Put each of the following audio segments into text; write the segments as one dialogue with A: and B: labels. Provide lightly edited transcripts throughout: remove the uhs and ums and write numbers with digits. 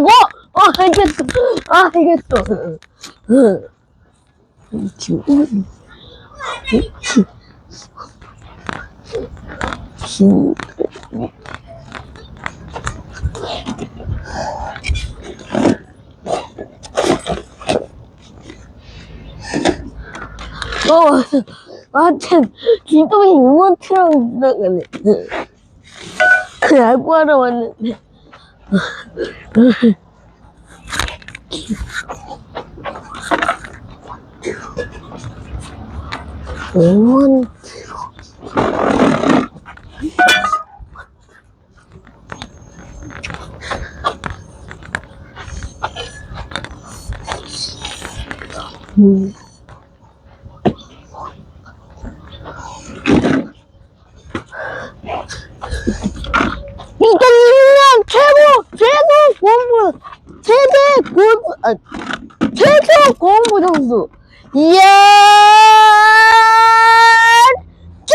A: 말라고! 알겠어. 알겠어. 나한테 김동희 응원처럼 나가네. 야구하러 왔는데. 응원. 이천육년 최고 골프 선수 이야 짜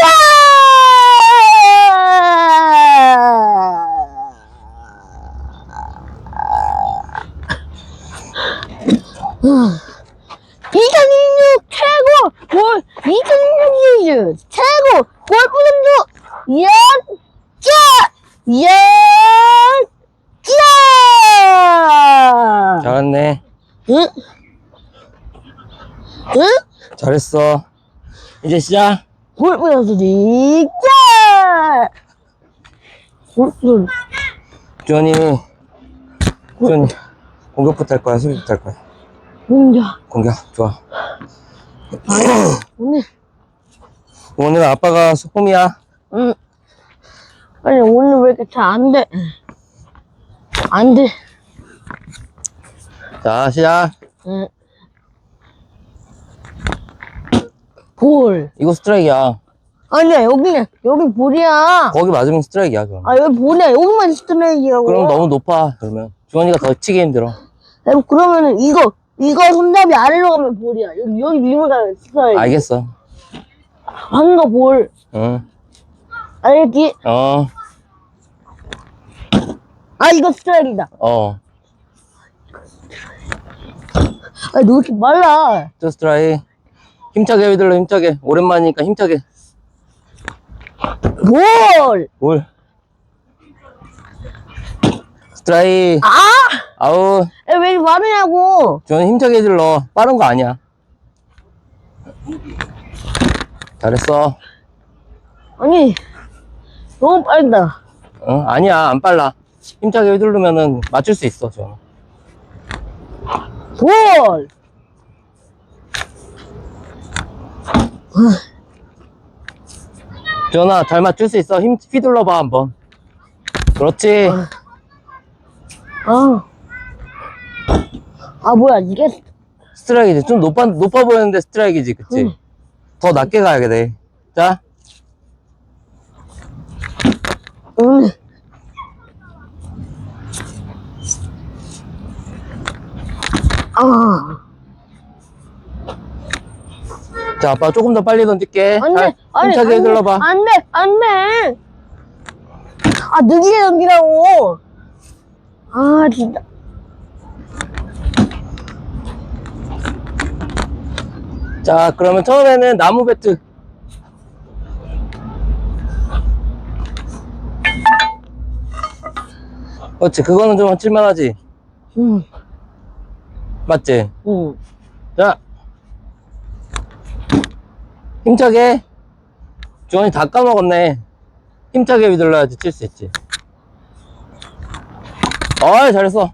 A: 2006 시즌 최고 골프 선수 이야
B: 잘했네.
A: 응? 응?
B: 잘했어. 이제 시작.
A: 골프 선수 진짜 골프
B: 주원이 공격부터 할 거야, 수비부터 할 거야? 공격. 좋아. 오늘 아빠가 소품이야.
A: 응. 아니 오늘 왜 이렇게 잘 안 돼? 안 돼.
B: 자, 시작.
A: 응. 볼.
B: 이거 스트라이크야.
A: 아니야 여기 볼이야.
B: 거기 맞으면 스트라이크야, 그럼.
A: 아 여기 볼이야. 여기만 스트라이크라고.
B: 그럼 너무 높아, 그러면. 주원이가 더 치기 힘들어.
A: 그러면은 이거 손잡이 아래로 가면 볼이야. 여기 위로 가면 스트라이크.
B: 알겠어.
A: 하는 거 볼.
B: 응.
A: 알겠지? 아 이거 스트라이크다. 아 너 이렇게 말라.
B: 저 스트라이크. 힘차게 휘둘러, 힘차게. 오랜만이니까 힘차게.
A: 볼.
B: 볼. 스트라이크. 아웃.
A: 왜 이렇게 마르냐고.
B: 주원이 힘차게 휘둘러. 빠른 거 아니야. 잘했어.
A: 아니 너무 빠르다.
B: 아니야, 안 빨라. 힘차게 휘두르면은 맞출 수 있어, 주원.
A: 볼.
B: 주원아, 잘 맞출 수 있어. 힘 휘둘러봐, 한번. 그렇지.
A: 뭐야 이게
B: 스트라이크지. 좀 높아 보였는데 스트라이크지, 그치?
A: 응.
B: 더 낮게 가야 돼. 자.
A: 응.
B: 자, 아빠 조금 더 빨리 던질게.
A: 안 돼.
B: 힘차게 휘둘러봐.
A: 안 돼. 느리게 던지라고. 진짜.
B: 자, 그러면 처음에는 나무 배트. 그렇지, 그거는 좀 칠만하지.
A: 응.
B: 맞지?
A: 응.
B: 자, 힘차게. 주원이 다 까먹었네. 힘차게 휘둘러야지 칠 수 있지. 잘했어.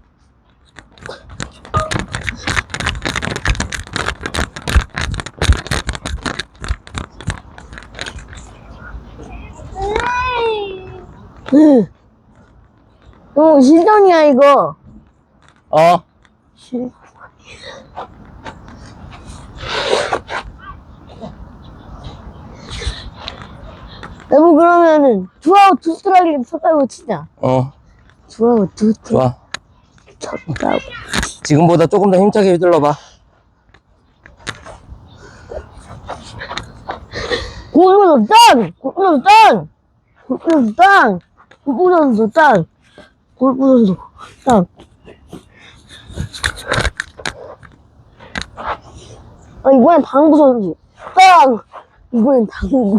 A: 신선이야 이거. 여보 그러면은 투아웃 투 스트라이크 쳤다고 치자. 투아웃 투 스트라이크
B: 좋아.
A: 쳤다고.
B: 지금보다 조금 더 힘차게 휘둘러봐.
A: 골프 짱! 골프 짱! 골프 짱! 골프 선수 짱! 골프 선수 짱! 이번엔 당구 선수. 딱! 이번엔 당구.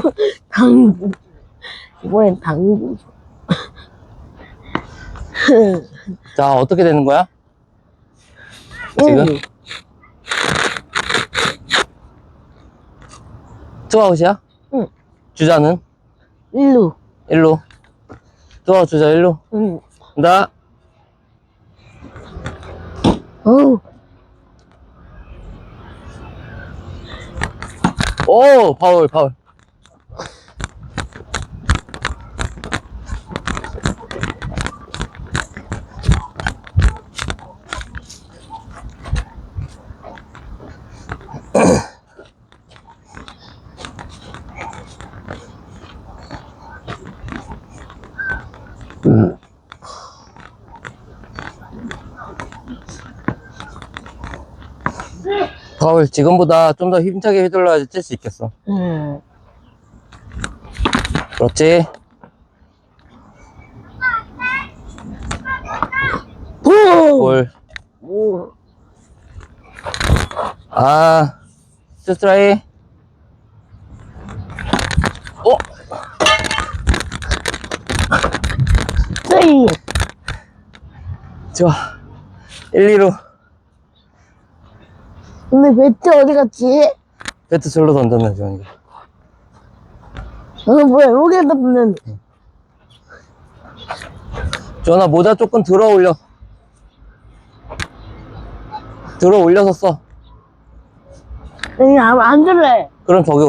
A: 이번엔 당구.
B: 자, 어떻게 되는 거야? 지금? 투아웃이야?
A: 응.
B: 주자는?
A: 1루.
B: 1루. 투아웃 주자 1루.
A: 응.
B: 나.
A: 어우.
B: 오, 파울. 파울. 지금보다 좀 더 힘차게 휘둘러야지 칠 수 있겠어. 그렇지. 볼. 아, 투 스트라이크.
A: 쓰이.
B: 좋아. 1, 2루.
A: 근데 배트 어디 갔지?
B: 배트 절로 던졌네, 지금.
A: 뭐야, 여기에다 보면.
B: 전화 모자 조금 들어 올려. 들어 올려서 써.
A: 아니, 안 들래.
B: 그럼 저기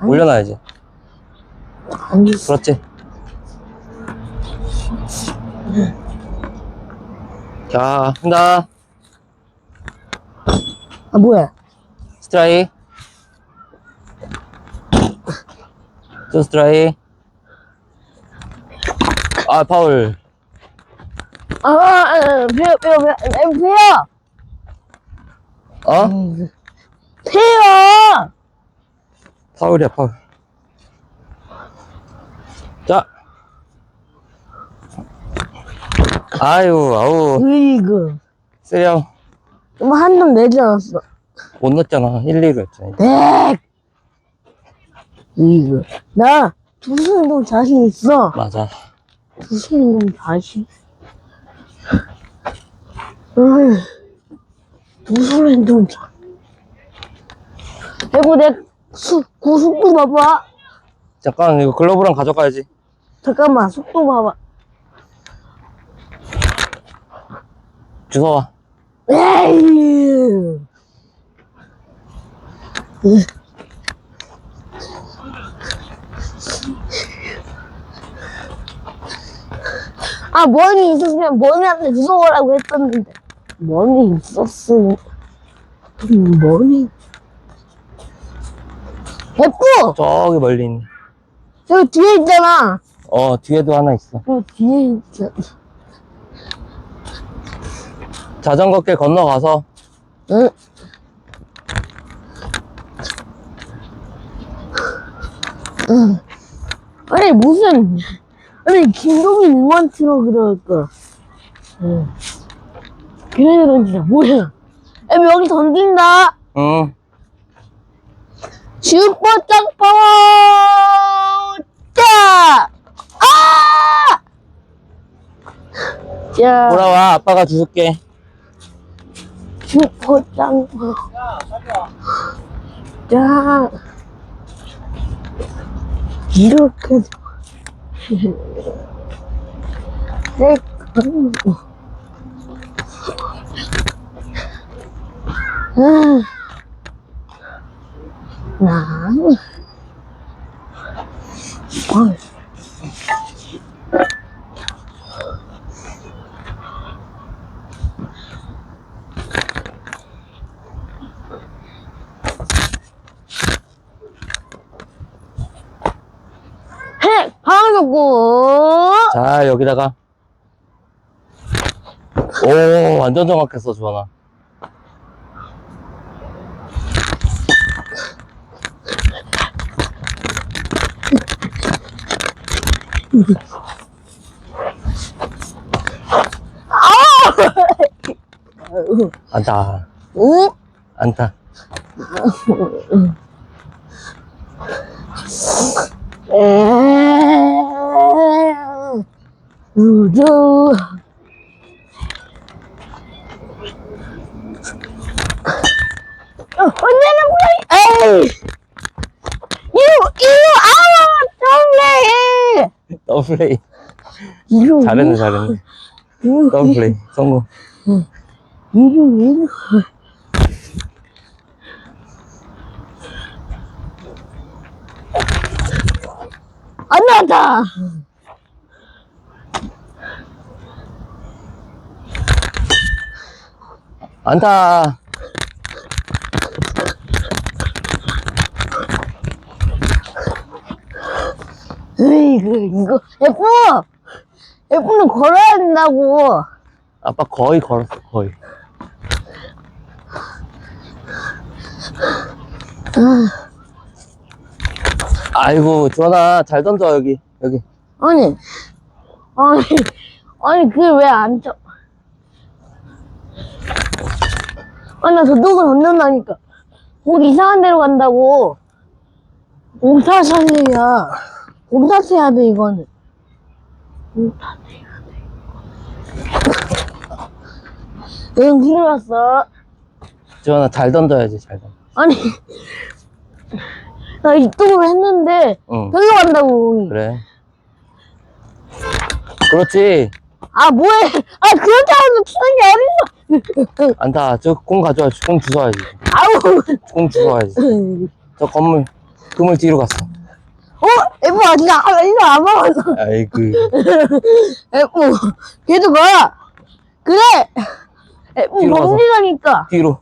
B: 올려놔야지.
A: 아니,
B: 그렇지. 자, 한다.
A: 뭐야.
B: 스트라이크. 투 스트라이크. 아, 파울.
A: 페어.
B: 어?
A: 페어.
B: 파울이야, 파울. 자. 아우.
A: 으이그.
B: 쓰려.
A: 한 점 내지 않았어.
B: 못 넣었잖아. 1, 2루 했잖아.
A: 백. 으이그. 나 두수운동 자신 있어.
B: 맞아.
A: 두수운동 자신. 두수운동 자신. 그리고 내 속도 봐봐.
B: 잠깐, 이거 글러브랑 가져가야지.
A: 잠깐만, 속도 봐봐.
B: 주워와.
A: 에이. 머리 있었으면 머리한테 주워오라고 했었는데. 머리 있었으면. 머리. 예쁘!
B: 저기 멀리 있네.
A: 여기 뒤에 있잖아.
B: 뒤에도 하나 있어.
A: 여기 뒤에 있잖아.
B: 자전거 길 건너가서.
A: 응. 아니, 김동희 응원트로 그럴까. 그래, 던지자. 뭐야. 여기 던진다.
B: 응.
A: 슈퍼 짱파워! 짜! 아! 자,
B: 돌아와. 아빠가 주줄게.
A: 슈퍼 짱파워. 자, 이렇게. 방어구.
B: 자, 여기다가. 오, 완전 정확했어, 주원아. 안타.
A: 응?
B: 안타.
A: 우주. 언제나 뭐야? 에이.
B: 더블플레이.
A: 이거
B: 잘했네, 잘했네. 더블플레이. 성공.
A: 이거. 안 나왔다.
B: 안타.
A: 이거 F는 걸어야 된다고.
B: 아빠 거의 걸었어, 거의. 아이고, 주원아, 잘 던져, 여기.
A: 아니 그게 왜 안 쳐? 아니 나 저쪽을 던진다니까. 거기 이상한 데로 간다고. 공사샷이야. 공사샷 해야 돼 이거는. 공사샷 해야 돼. 응, 큰일 났어.
B: 주원아, 잘 던져야지, 잘 던져.
A: 아니 나 이쪽으로 했는데
B: 응.
A: 저기로 간다고.
B: 그래. 그렇지.
A: 아 뭐해? 아 그렇게 하면서 치는 게 어딨어?
B: 안타. 저 공 가져와야지. 공 주워야지.
A: 아우.
B: 공 주워야지. 저 건물, 그물 뒤로 갔어.
A: F 아직 이거 안 먹었어.
B: 아이고.
A: F 계속 가. 그래. F
B: 뒤로 가서.
A: 범죄자니까.
B: 뒤로.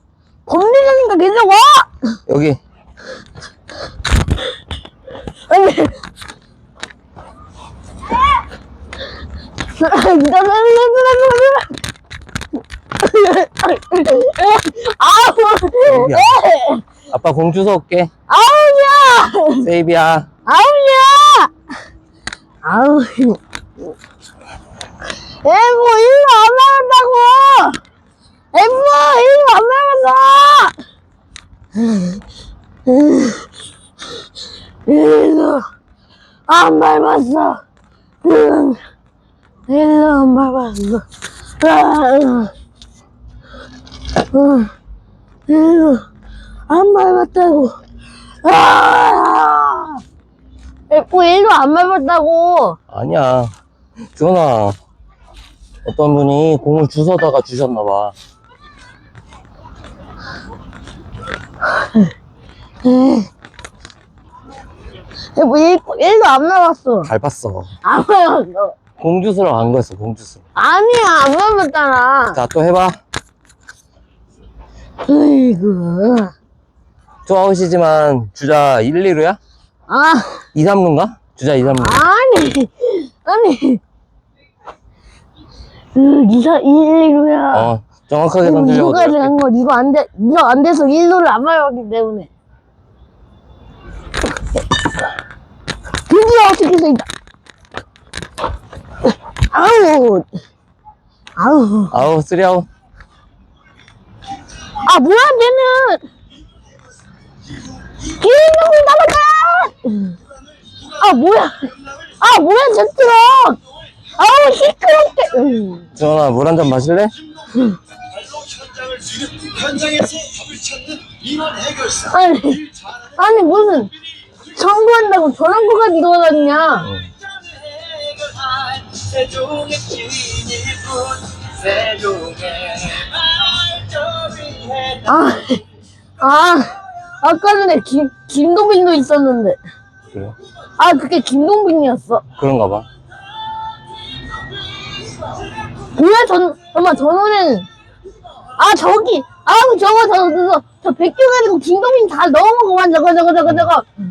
A: 범죄자니까 계속 와.
B: 여기.
A: 아니. 아우.
B: 여기야. 아빠 공 주워 올게.
A: 아우야.
B: 세이비야.
A: 아우야. 아우. F 일로 안 나간다고. F 일로 안 나간다. 일로 안 밟았어. 일로 안 밟았어. 일로 안 밟았다고. F 일로 안 밟았다고.
B: 아니야. 주원아. 어떤 분이 공을 주워다가 주셨나봐.
A: F 일로 안 밟았어.
B: 밟았어.
A: 안 밟았어.
B: 공 주스러 간 거였어, 공 주스러.
A: 아니야, 안 밟았잖아.
B: 자, 또 해봐.
A: 으이구.
B: 투아웃이지만 주자 1, 2루야?
A: 아,
B: 2, 3루인가? 주자 2, 3루.
A: 아니. 니가 1루야.
B: 정확하게 던지려고.
A: 이거까지 간 거, 이거 안 돼서 1루를 안 밟았기 때문에. 드디어 어떻게 서 있다. 아우.
B: 아우, 3아웃.
A: 아, 뭐야, 쟤는. 기름이 남았다! 뭐야, 저 트럭! 아우, 시끄럽게!
B: 주원아, 물 한 잔 마실래?
C: 현장에서 답을 찾는 인원 해결사.
A: 아니, 무슨, 청구한다고 저런 거까지 돌아다니냐?
C: 세종의 진일꾼 세종의 발전이
A: 아까 전에 김동빈도 있었는데.
B: 그래.
A: 그게 김동빈이었어.
B: 그런가 봐.
A: 뭐야, 잠깐만, 저 노래는. 저 베껴가지고 김동빈 다 넣어먹어만, 저거.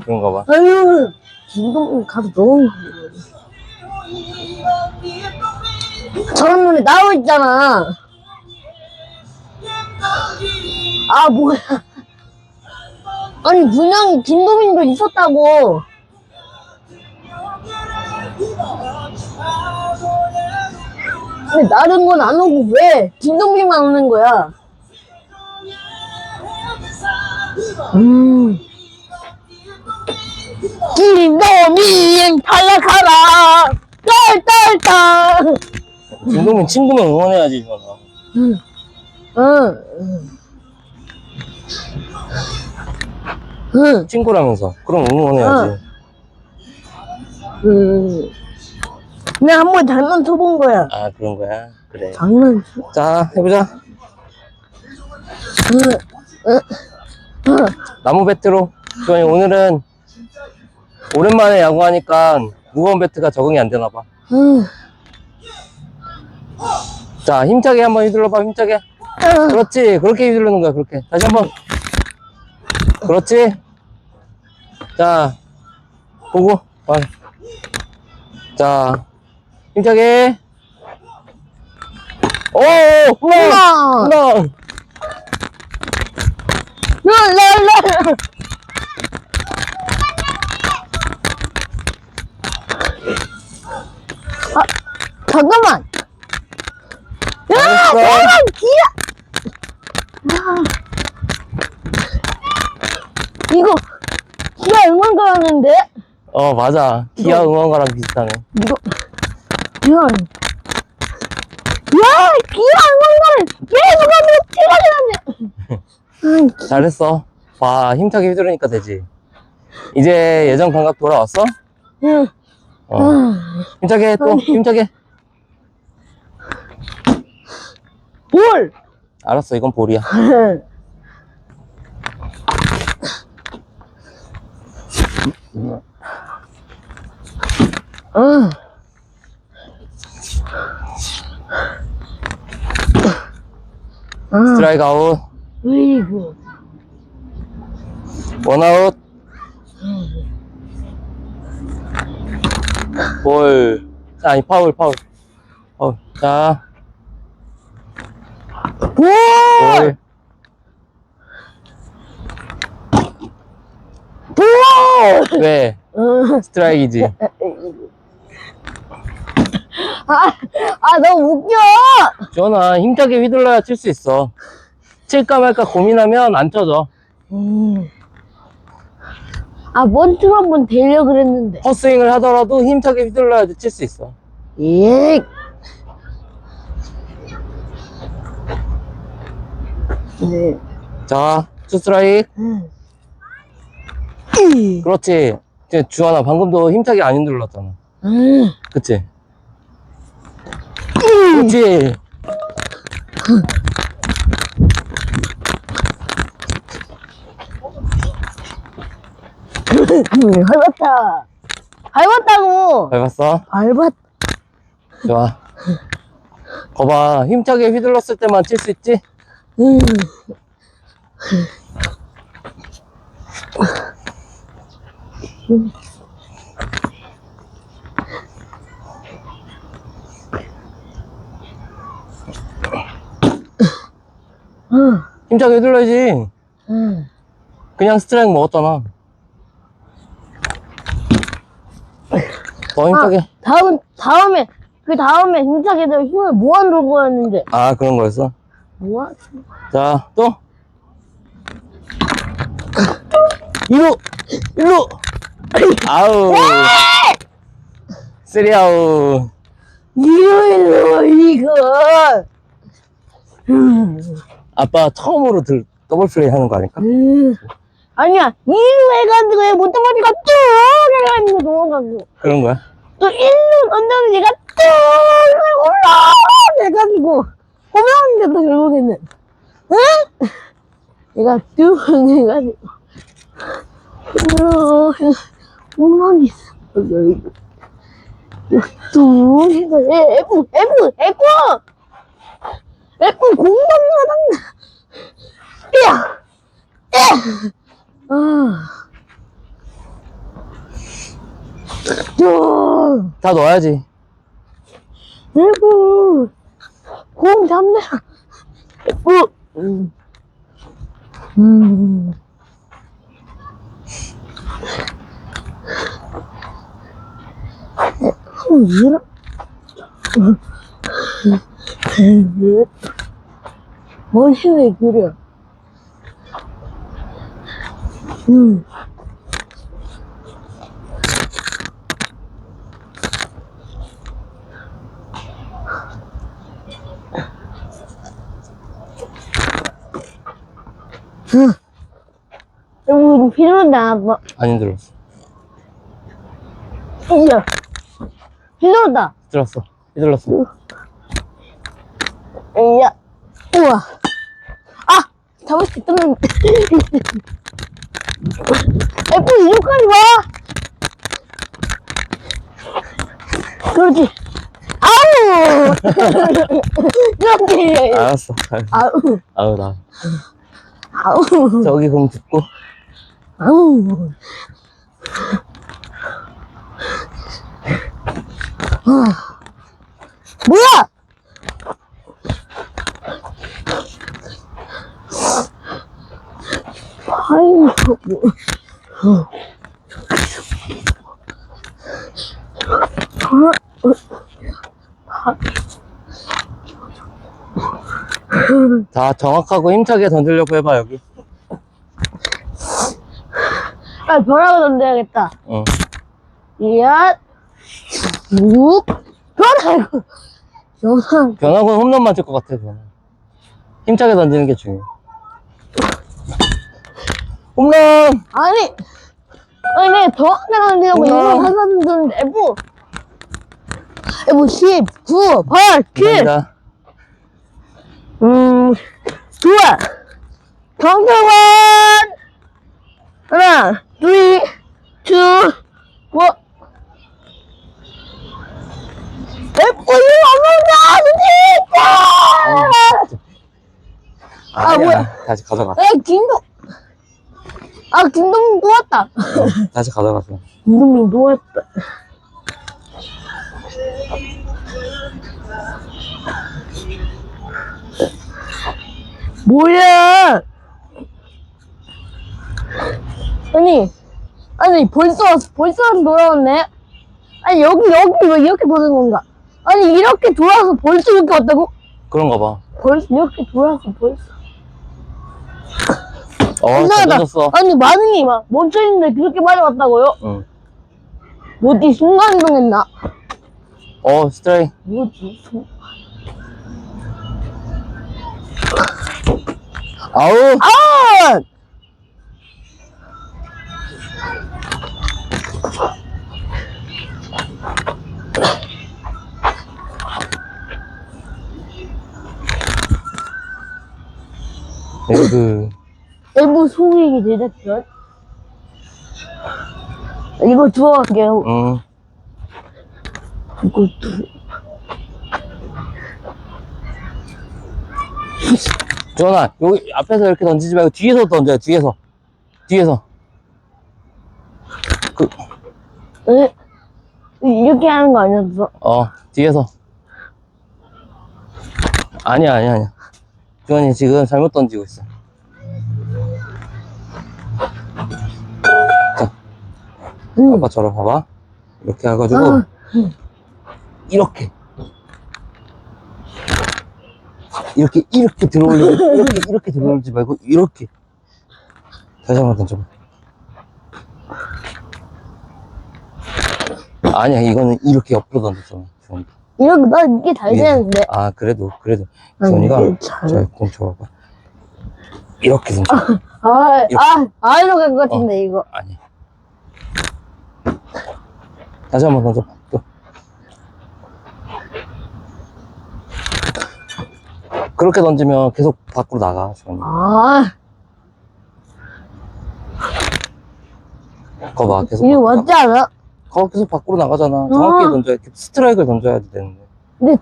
B: 그런가 봐.
A: 아유, 김동빈 가서 넣어먹어. 저런 노래 나오고 있잖아. 뭐야. 아니, 분명히 김동빈도 있었다고. 근데 다른 건 안 오고 왜 김동빈만 오는 거야? 김동민 탈락하라. 딸딸딸.
B: 김동민 친구면 응원해야지, 이거는. 친구라면서. 그럼 응원해야지.
A: 내가 한번 장난쳐본 거야.
B: 아, 그런 거야? 그래.
A: 장난쳐?
B: 자, 해보자. 나무 배트로. 주원이 오늘은 오랜만에 야구하니까 무거운 배트가 적응이 안 되나 봐. 자, 힘차게 한번 휘둘러봐, 힘차게. 그렇지, 그렇게 휘두르는 거야, 그렇게. 다시 한번. 그렇지. 자, 보고. 자, 힘차게. 오, 홈런! 홈런!
A: 랄랄랄. 아, 잠깐만. 야,
B: 잘했어.
A: 잠깐만, 기야. 이거 기아 응원가였는데?
B: 맞아. 기아 응원가랑 비슷하네.
A: 이거 기아. 야, 기아 응원가를 계속 하면 티가 나네.
B: 잘했어. 봐, 힘차게 휘두르니까 되지. 이제 예전 감각 돌아왔어?
A: 응.
B: 힘차게, 또, 힘차게.
A: 볼.
B: 알았어, 이건 볼이야. 스트라이크 아웃.
A: 으이구.
B: 원아웃. 볼. 아니, 파울. 자,
A: 볼.
B: 볼.
A: 볼.
B: 왜? 스트라이크이지.
A: 너무 웃겨.
B: 주원아, 힘차게 휘둘러야 칠 수 있어. 칠까 말까 고민하면 안 쳐져.
A: 먼트 한번 대려 그랬는데.
B: 헛스윙을 하더라도 힘차게 휘둘러야 칠 수 있어.
A: 예. 네.
B: 자, 투 스트라이크. 그렇지. 이제 주원아, 방금도 힘차게 안 휘둘렀잖아. 그치? 그렇지.
A: 밟았다. 밟았다고.
B: 밟았어?
A: 밟았.
B: 좋아. 거봐, 힘차게 휘둘렀을 때만 칠 수 있지? 힘차게 휘둘러야지. 그냥 스트라이크 먹었잖아. 더 힘차게.
A: 그 다음에 힘차게 더 힘을 모아놓은 거였는데.
B: 아, 그런 거였어?
A: 모아?
B: 자, 또. 일로. 아우. 쓰리 아웃.
A: 일로, 이거.
B: 아빠 처음으로 더블 플레이 하는 거 아닐까?
A: 아니야, 일로 해가지고 얘 못해가지고 쭉 해가지고 넘어가고.
B: 그런 거야?
A: 또 일로 던져서 얘가 쭉 올라 해가지고 홈런인데도 결국에는 응? 얘가 쭉 해가지고 홈런이 있어. 쭉 해서 F 공감나당나. 야,
B: 다 넣어야지.
A: F 공 잡느라 F. 머리 왜 그려? 음. 여보, 휘두른다, 아빠.
B: 안 힘들었어.
A: 이야. 휘두른다.
B: 힘들었어. 힘들었어.
A: 이야. 우와. 아! 잡을 수 있다면. 애플 이쪽까지 와! 그렇지. 아우! 이렇게.
B: 알았어.
A: 아우.
B: 아우, 나.
A: 아우.
B: 저기 공 짚고.
A: 아우. 뭐야! 아이고, 뭐.
B: 자, 정확하고 힘차게 던지려고 해봐, 여기.
A: 아, 벼락을 던져야겠다.
B: 응.
A: 이야, 육, 벼락! 영상.
B: 변화구는 홈런 맞을 것 같아, 변화. 힘차게 던지는 게 중요해. 홈런!
A: 아니, 내가 더 하나 던지려고 이거 하나 던졌는데, F 10, 9, 8, 7.
B: 감사합니다.
A: 좋아. 정정원! 하나, 둘, two, 뭐. F 이거 안
B: 아니야.
A: 뭐야.
B: 다시 가져가.
A: 김동민 또 왔다.
B: 다시 가져갔어.
A: 김동민 또 왔다. 뭐야? 아니, 벌써 돌아왔네? 아니, 여기 왜 이렇게 보는 건가? 아니, 이렇게 돌아서 벌써 이렇게 왔다고?
B: 그런가 봐.
A: 벌써 이렇게 돌아서 벌써.
B: 잘
A: 이상하다.
B: 던졌어.
A: 아니, 반응이 막 멈춰있는데 그렇게 빨리 왔다고요?
B: 응.
A: 뭐지, 순간이동했나?
B: 스트라이크.
A: 뭐지,
B: 아우!
A: 아! 일부 소개기 제작전. 이거 주워갈게요.
B: 응.
A: 이것도.
B: 주원아, 여기 앞에서 이렇게 던지지 말고 뒤에서 던져요, 뒤에서. 뒤에서.
A: 에? 이렇게 하는 거 아니었어?
B: 뒤에서. 아니야. 주원이 지금 잘못 던지고 있어. 자, 아빠처럼 봐봐. 이렇게 해가지고, 이렇게 이렇게 들어올리지 말고, 이렇게. 다시 한번 던져봐. 아니야, 이거는 이렇게 옆으로 던졌잖아, 주원이.
A: 이렇게, 난 이게 잘 되는데.
B: 그래도.
A: 아니,
B: 주원이가,
A: 이게 잘-
B: 공 줘봐봐. 이렇게 던져.
A: 이리로 간 것 같은데, 이거.
B: 아니. 다시 한번 던져봐, 또. 그렇게 던지면 계속 밖으로 나가, 주원이. 거 봐, 계속.
A: 이거
B: 밖으로
A: 맞지 않아?
B: 거 계속 밖으로 나가잖아. 정확히 던져야, 스트라이크를 던져야 되는데.
A: 근데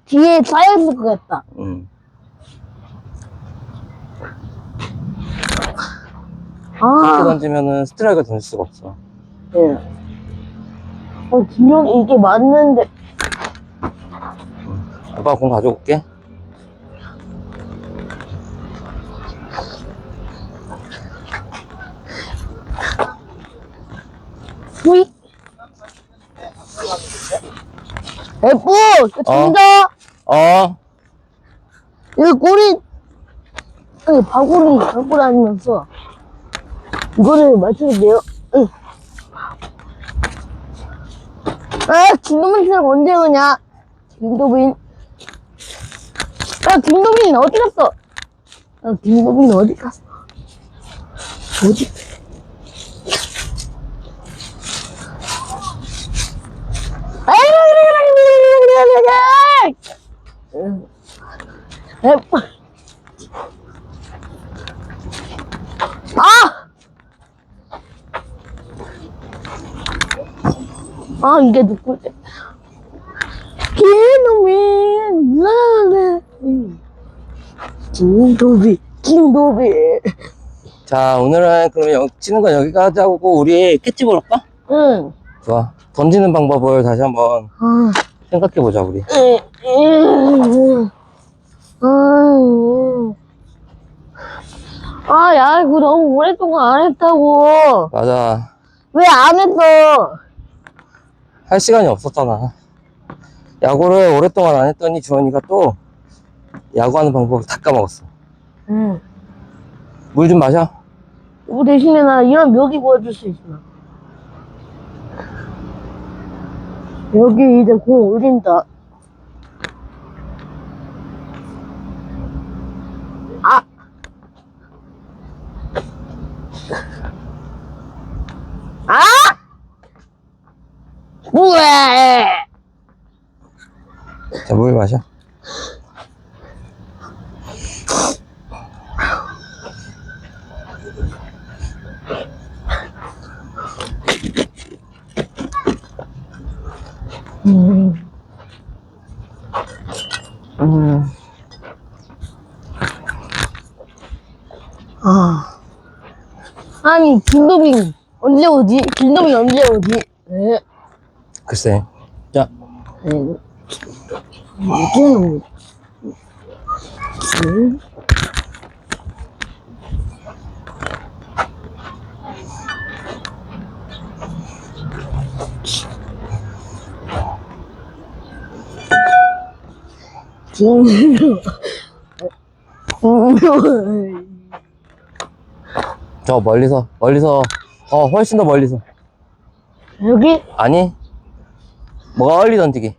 A: 뒤에 쌓여있을 것 같다.
B: 이렇게 던지면은 스트라이크를 던질 수가 없어.
A: 예. 김용이 이게 맞는데.
B: 아빠가 공 가져올게.
A: 후이? F! 진짜? 이거 꼬리, 아니, 발꼬리 아니면서. 이거를 맞추는데요. 응. 아, 김도민 씨는 언제 오냐? 김도민. 야, 김도민 어디 갔어? 야, 김도민 어디 갔어? 어디? 아, 이게 누구지? 김도민, 라라. 김도민.
B: 자, 오늘은 그러면 치는 건 여기까지 하고 우리 캐치볼 할까?
A: 응.
B: 좋아. 던지는 방법을 다시 한번
A: 아,
B: 생각해보자, 우리.
A: 아, 야, 이거 너무 오랫동안 안 했다고.
B: 맞아.
A: 왜 안 했어?
B: 할 시간이 없었잖아. 야구를 오랫동안 안 했더니 주원이가 또 야구하는 방법을 다 까먹었어.
A: 응.
B: 물 좀 마셔.
A: 이거 대신에 나 이런 묘기 보여줄 수 있어. 여기 이제 공 올린다. 아! 아! 뭐해!
B: 자, 물 마셔.
A: 아. 아니, 김도민 언제 오지? 김도민 언제 오지? 네.
B: 글쎄. 자,
A: 네. 이게
B: 저 멀리서, 훨씬 더 멀리서.
A: 여기?
B: 아니, 멀리 던지기.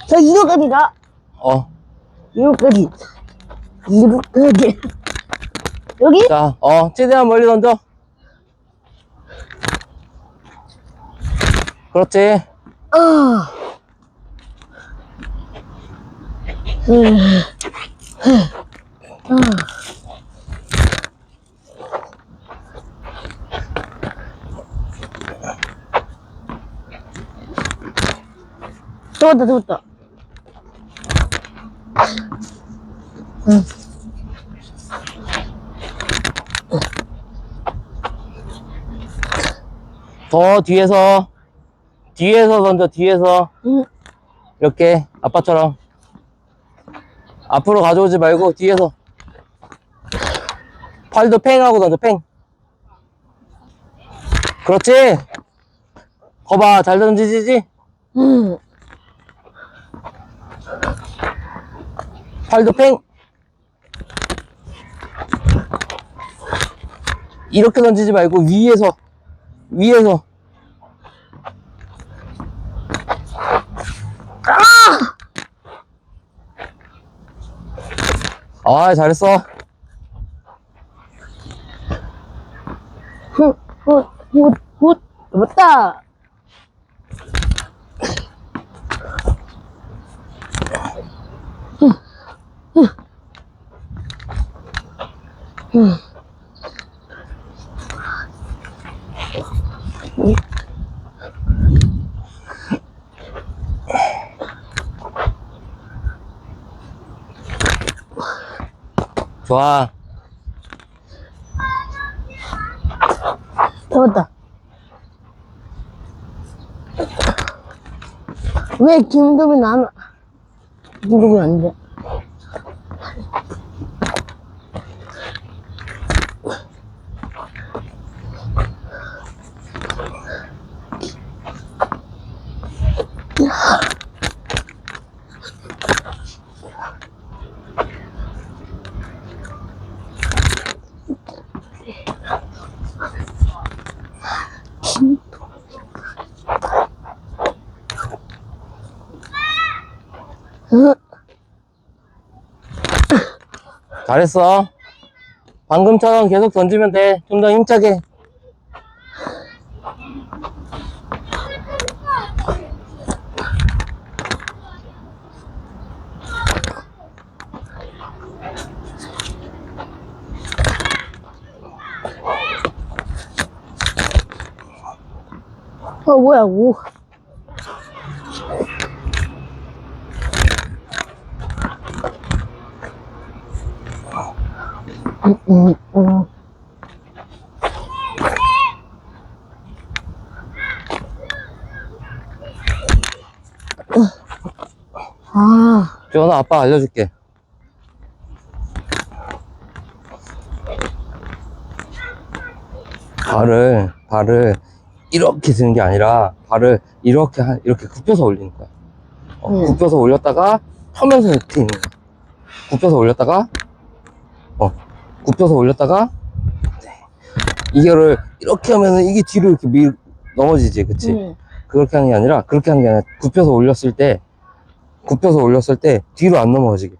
A: 저 이거까지다. 이거까지. 이거까지. 여기?
B: 자, 최대한 멀리 던져. 그렇지.
A: 아. 잡았다. 응.
B: 더 뒤에서 던져, 뒤에서.
A: 응.
B: 이렇게, 아빠처럼. 앞으로 가져오지 말고, 뒤에서. 팔도 팽 하고 던져, 팽. 그렇지. 거봐, 잘 던지지?
A: 응.
B: 팔도 팽. 이렇게 던지지 말고, 위에서. 아, 잘했어.
A: 훗. 맞다.
B: 좋아.
A: 잡았다. 왜 김도민 안 돼?
B: 잘했어. 방금처럼 계속 던지면 돼. 좀 더 힘차게.
A: 뭐야, 오. 음. 아,
B: 주원아, 아빠 알려줄게. 발을 이렇게 드는 게 아니라 발을 이렇게 굽혀서 올리는 거야. 굽혀서 올렸다가 펴면서 이렇게 있는 거야. 굽혀서 올렸다가 굽혀서 올렸다가 이거를 이렇게 하면은 이게 뒤로 이렇게 넘어지지, 그치? 그렇게 하는 게 아니라 굽혀서 올렸을 때 뒤로 안 넘어지게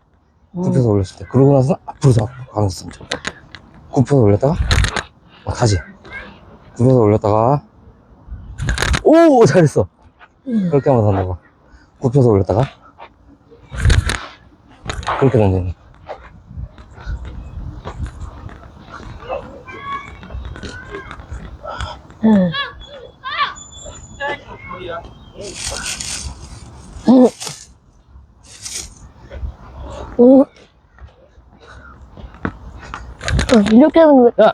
B: 굽혀서 올렸을 때 그러고 나서 앞으로 가면서 던져. 굽혀서 올렸다가 다시 굽혀서 올렸다가 오 잘했어. 그렇게 한번 던져봐. 굽혀서 올렸다가 그렇게 던지는 거야.
A: 이렇게 하는 거.
B: 야!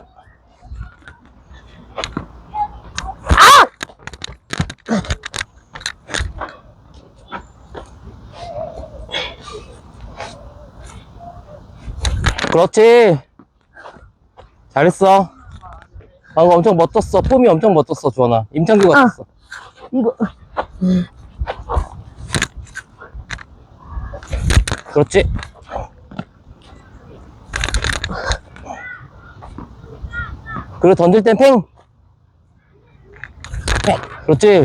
B: 그렇지. 잘했어. 방금 엄청 멋졌어. 폼이 엄청 멋졌어, 주원아. 임창규 같았어.
A: 이거.
B: 그렇지. 그리고 던질 땐 팽. 그렇지.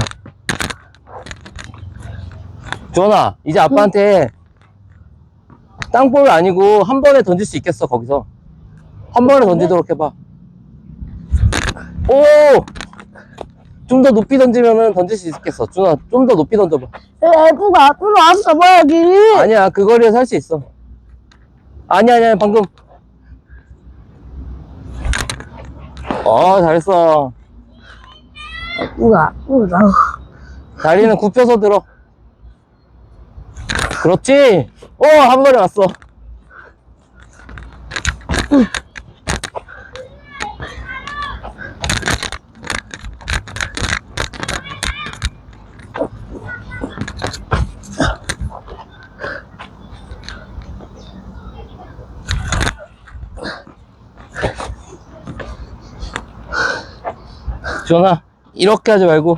B: 주원아, 이제 아빠한테 땅볼 아니고 한 번에 던질 수 있겠어, 거기서. 한 번에 던지도록 해봐. 오! 좀 더 높이 던지면은 던질 수 있겠어. 준아, 좀 더 높이 던져봐.
A: F가 앞으로 안 가봐야지.
B: 아니야, 그 거리에서 할 수 있어. 아니야, 방금. 잘했어.
A: F가.
B: 다리는 굽혀서 들어. 그렇지. 한 번에 왔어. 주원아, 이렇게 하지 말고.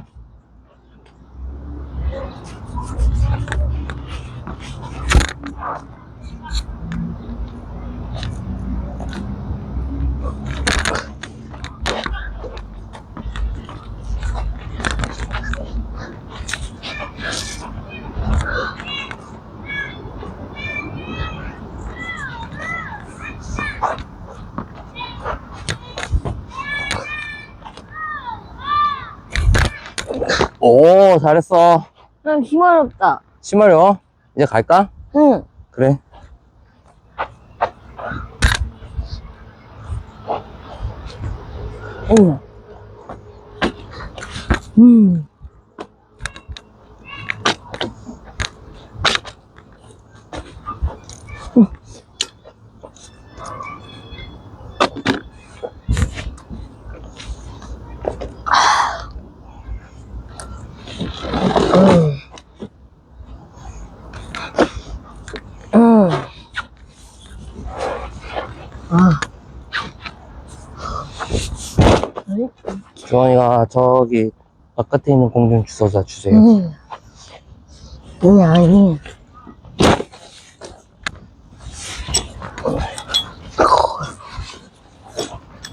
B: 오, 잘했어.
A: 난 힘어렵다.
B: 심하려. 이제 갈까?
A: 응.
B: 그래.
A: 응.
B: 주원이가 저기 바깥에 있는 공 좀 주워다 주세요.
A: 아니.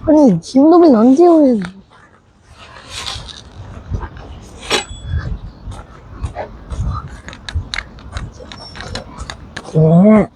A: 아니, 진놈이 언제 오는? 예.